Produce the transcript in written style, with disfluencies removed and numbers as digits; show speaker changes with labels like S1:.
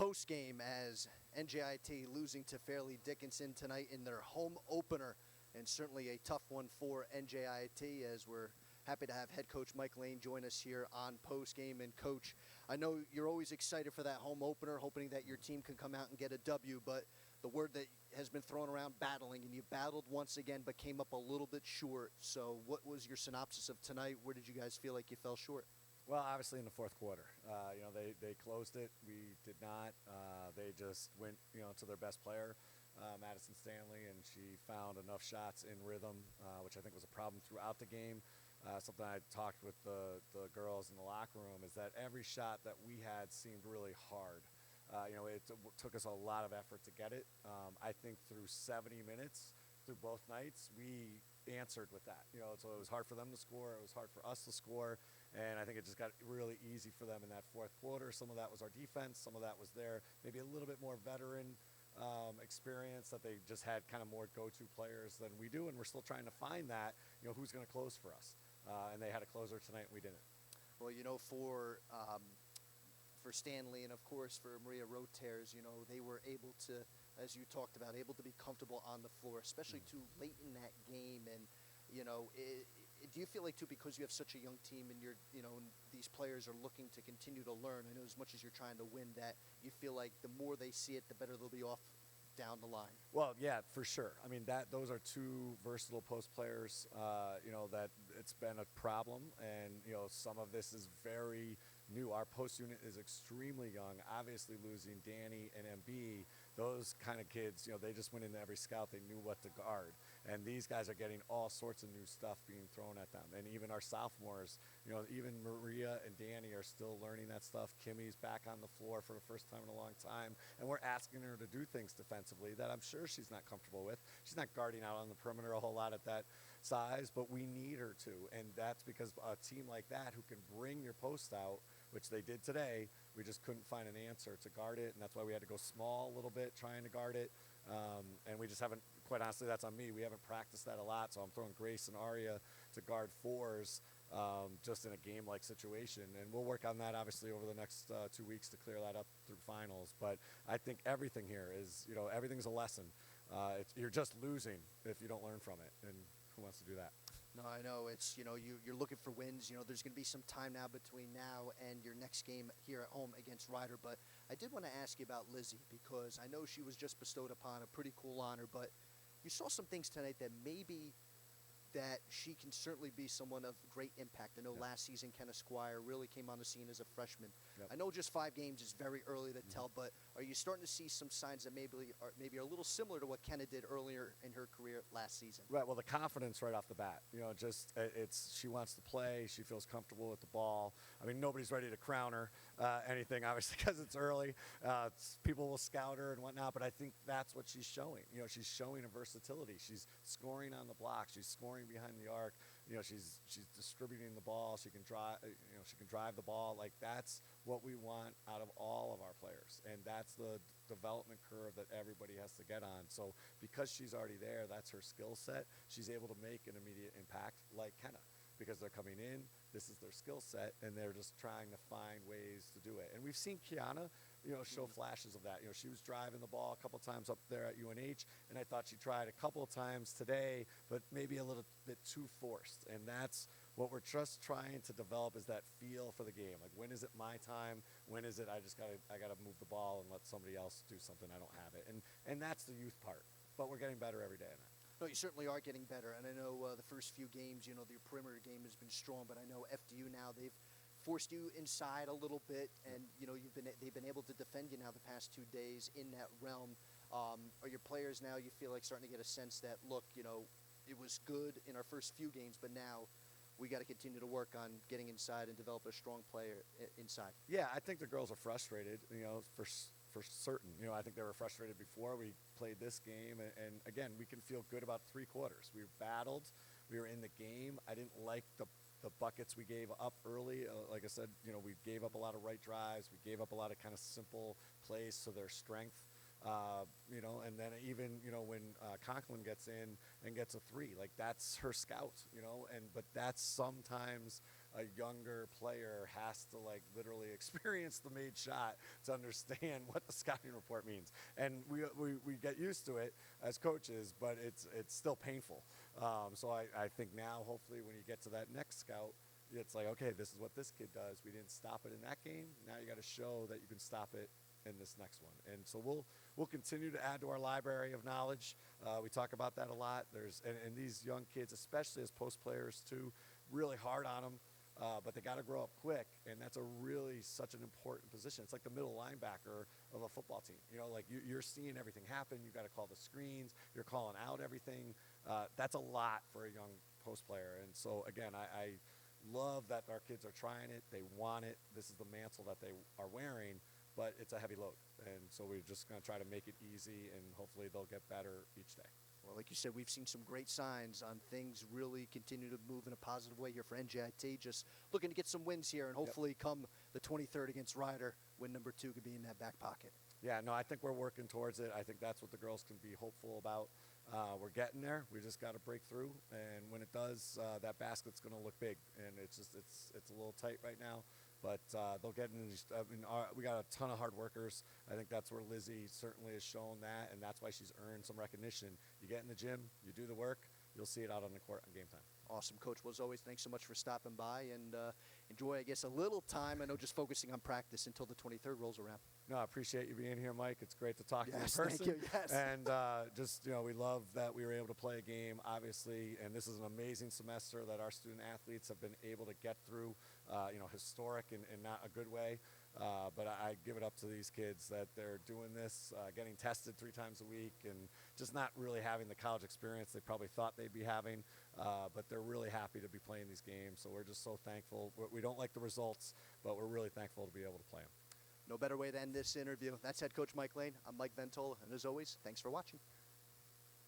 S1: post-game as NJIT losing to Fairleigh Dickinson tonight in their home opener, and certainly a tough one for NJIT, as we're happy to have head coach Mike Lane join us here on post-game. And coach, I know you're always excited for that home opener, hoping that your team can come out and get a W, but the word that has been thrown around, battling, and you battled once again but came up a little bit short. So what was your synopsis of tonight? Where did you guys feel like you fell short?
S2: Well, obviously in the fourth quarter, they closed it. We did not. They just went, to their best player, Madison Stanley, and she found enough shots in rhythm, which I think was a problem throughout the game. Something I talked with the girls in the locker room is that every shot that we had seemed really hard. It took us a lot of effort to get it. I think through 70 minutes, through both nights, we answered with that. So it was hard for them to score. It was hard for us to score. And I think it just got really easy for them in that fourth quarter. Some of that was our defense. Some of that was their maybe a little bit more veteran experience, that they just had kind of more go-to players than we do. And we're still trying to find that, who's going to close for us. And they had a closer tonight, and we didn't.
S1: Well, for Stanley and, of course, for Maria Rotares, they were able to, as you talked about, able to be comfortable on the floor, especially too late in that game. And, do you feel like, too, because you have such a young team and these players are looking to continue to learn, I know as much as you're trying to win, that you feel like the more they see it, the better they'll be off down the line?
S2: Well, yeah, for sure. I mean, those are two versatile post players, that it's been a problem. And, some of this is very new. Our post unit is extremely young. Obviously, losing Danny and MB, those kind of kids, they just went into every scout. They knew what to guard. And these guys are getting all sorts of new stuff being thrown at them. And even our sophomores, even Maria and Danny are still learning that stuff. Kimmy's back on the floor for the first time in a long time. And we're asking her to do things defensively that I'm sure she's not comfortable with. She's not guarding out on the perimeter a whole lot at that size, but we need her to. And that's because a team like that who can bring your post out, which they did today, we just couldn't find an answer to guard it, and that's why we had to go small a little bit trying to guard it. And we just haven't, quite honestly, that's on me. We haven't practiced that a lot, so I'm throwing Grace and Aria to guard fours just in a game-like situation. And we'll work on that, obviously, over the next 2 weeks to clear that up through finals. But I think everything here is, everything's a lesson. You're just losing if you don't learn from it, and who wants to do that?
S1: No, I know. It's, you're looking for wins. There's going to be some time now between now and your next game here at home against Ryder. But I did want to ask you about Lizzie, because I know she was just bestowed upon a pretty cool honor. But you saw some things tonight that maybe that she can certainly be someone of great impact. I know last season Kenna Squire really came on the scene as a freshman. I know just 5 games is very early to tell, but are you starting to see some signs that maybe are a little similar to what Kenna did earlier in her career last season?
S2: Right. Well, the confidence right off the bat. She wants to play. She feels comfortable with the ball. I mean, nobody's ready to crown her anything, obviously, because it's early. People will scout her and whatnot, but I think that's what she's showing. She's showing a versatility. She's scoring on the block. She's scoring behind the arc. She's distributing the ball. She can drive. She can drive the ball. Like, that's what we want out of all of our players, and that's the development curve that everybody has to get on. So because she's already there, that's her skill set. She's able to make an immediate impact like Kenna, because they're coming in, this is their skill set, and they're just trying to find ways to do it. And we've seen Kiana, show flashes of that. She was driving the ball a couple times up there at UNH, and I thought she tried a couple of times today, but maybe a little bit too forced. And that's what we're just trying to develop, is that feel for the game. Like, when is it my time? When is it I gotta move the ball and let somebody else do something? I don't have it. And that's the youth part. But we're getting better every day in that.
S1: No, you certainly are getting better, and I know the first few games, your perimeter game has been strong, but I know FDU now, they've forced you inside a little bit, and they've been able to defend you now the past 2 days in that realm. Are your players now, you feel like, starting to get a sense that, look, it was good in our first few games, but now we got to continue to work on getting inside and develop a strong player inside? Yeah,
S2: I think the girls are frustrated, for certain. I think they were frustrated before we played this game, and again, we can feel good about 3 quarters. We battled, we were in the game. I didn't like the buckets we gave up early. Like I said, we gave up a lot of right drives. We gave up a lot of kind of simple plays to their strength. And then even, when Conklin gets in and gets a 3, like, that's her scout, but that's sometimes a younger player has to like literally experience the made shot to understand what the scouting report means. And we get used to it as coaches, but it's still painful. So I think now, hopefully, when you get to that next scout, it's like, okay, this is what this kid does. We didn't stop it in that game. Now you got to show that you can stop it in this next one. And so we'll continue to add to our library of knowledge. We talk about that a lot. And these young kids, especially as post players too, really hard on them. But they got to grow up quick, and that's such an important position. It's like the middle linebacker of a football team. You know, like you're seeing everything happen. You've got to call the screens. You're calling out everything. That's a lot for a young post player. And so again, I love that our kids are trying it. They want it. This is the mantle that they are wearing, but it's a heavy load. And so we're just going to try to make it easy, and hopefully they'll get better each day.
S1: Well, like you said, we've seen some great signs on things really continue to move in a positive way here for NJIT. Just looking to get some wins here, and hopefully come the 23rd against Ryder, win number 2 could be in that back pocket.
S2: Yeah, no, I think we're working towards it. I think that's what the girls can be hopeful about. We're getting there. We just got to break through, and when it does, that basket's going to look big. And it's a little tight right now, but they'll get in. We got a ton of hard workers. I think that's where Lizzie certainly has shown that, and that's why she's earned some recognition. You get in the gym, you do the work, you'll see it out on the court on game time.
S1: Awesome, Coach. Well, as always, thanks so much for stopping by, and enjoy, I guess, a little time. I know just focusing on practice until the 23rd rolls around.
S2: No, I appreciate you being here, Mike. It's great to talk to you in
S1: Yes,
S2: person.
S1: thank you, yes.
S2: And we love that we were able to play a game, obviously. And this is an amazing semester that our student athletes have been able to get through, historic in not a good way. But I give it up to these kids that they're doing this, getting tested 3 times a week, and just not really having the college experience they probably thought they'd be having. But they're really happy to be playing these games. So we're just so thankful. We don't like the results, but we're really thankful to be able to play them.
S1: No better way to end this interview. That's head coach Mike Lane. I'm Mike Ventola, and as always, thanks for watching.